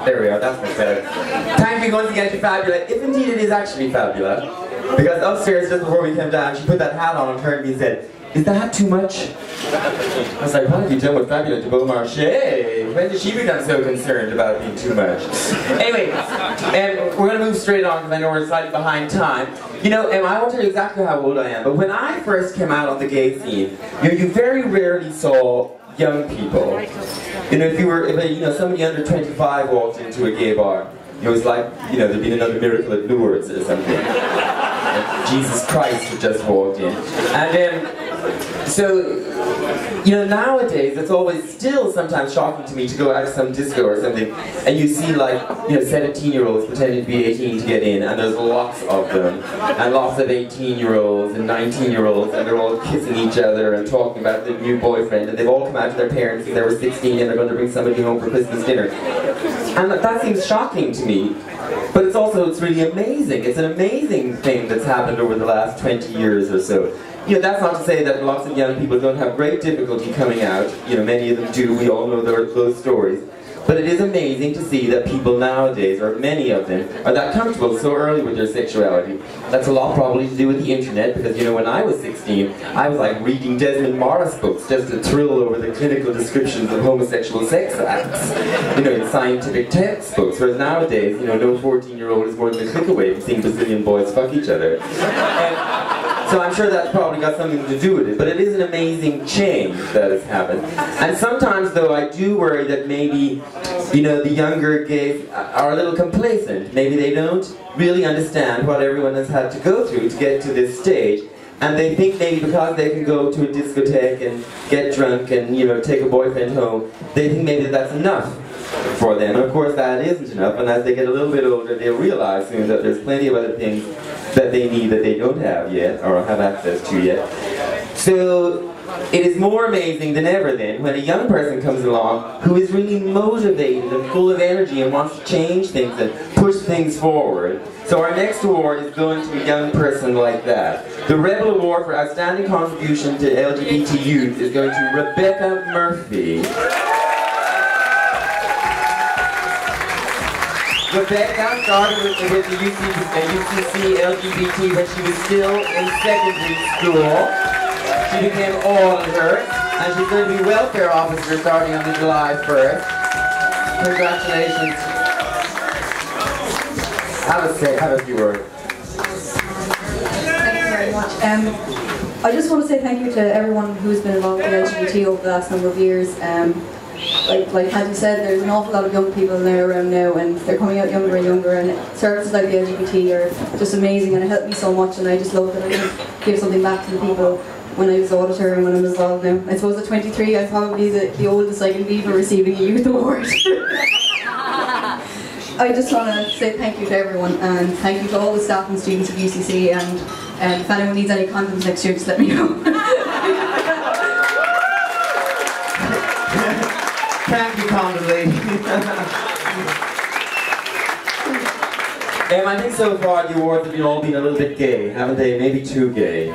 There we are, that's much better. Thank you once again to Fabula, if indeed it is actually Fabula. Because upstairs, just before we came down, she put that hat on and turned to me and said, "Is the hat too much?" I was like, "What have you done with Fabula de Beaumarchais? When did she become so concerned about being too much?" Anyway, we're going to move straight on because I know we're slightly behind time. You know, I won't tell you exactly how old I am, but when I first came out on the gay scene, you very rarely saw young people. You know, if somebody under 25 walked into a gay bar, it was like, there'd been another miracle at Lourdes or something. Jesus Christ had just walked in. And so, nowadays it's always still sometimes shocking to me to go out to some disco or something and you see 17-year-olds pretending to be 18 to get in, and there's lots of them, and lots of 18-year-olds and 19-year-olds, and they're all kissing each other and talking about their new boyfriend, and they've all come out to their parents and they were 16 and they're going to bring somebody home for Christmas dinner. And that seems shocking to me, but it's really amazing. It's an amazing thing that's happened over the last 20 years or so. That's not to say that lots of young people don't have great difficulty coming out. Many of them do. We all know those stories. But it is amazing to see that people nowadays, or many of them, are that comfortable so early with their sexuality. That's a lot probably to do with the internet, because when I was 16, I was like reading Desmond Morris books just to thrill over the clinical descriptions of homosexual sex acts, in scientific textbooks, whereas nowadays, no 14-year-old is more than a click away from seeing Brazilian boys fuck each other. So I'm sure that's probably got something to do with it, but it is an amazing change that has happened. And sometimes, though, I do worry that maybe, the younger gays are a little complacent. Maybe they don't really understand what everyone has had to go through to get to this stage, and they think maybe because they can go to a discotheque and get drunk and, take a boyfriend home, they think maybe that's enough for them. And of course that isn't enough, and as they get a little bit older, they'll realize soon that there's plenty of other things that they need that they don't have yet, or have access to yet. So it is more amazing than ever then when a young person comes along who is really motivated and full of energy and wants to change things and push things forward. So our next award is going to a young person like that. The Rebel Award for Outstanding Contribution to LGBT Youth is going to Rebecca Murphy. Rebecca started with the UCC LGBT when she was still in secondary school. She became all-her, and she's going to be welfare officer starting on July 1st. Congratulations. Have a few words. Thank you very much. I just want to say thank you to everyone who's been involved in LGBT over the last number of years. Like as you said, there's an awful lot of young people around now, and they're coming out younger and younger, and services like the LGBT are just amazing, and it helped me so much, and I just love that I can give something back to the people when I was auditor and when I'm involved now. I suppose at 23 I'm probably the oldest I can be for receiving a youth award. I just want to say thank you to everyone, and thank you to all the staff and students of UCC, and if anyone needs any condoms next year, just let me know. Thank you, condom lady. I think so far the awards have all been a little bit gay, haven't they? Maybe too gay.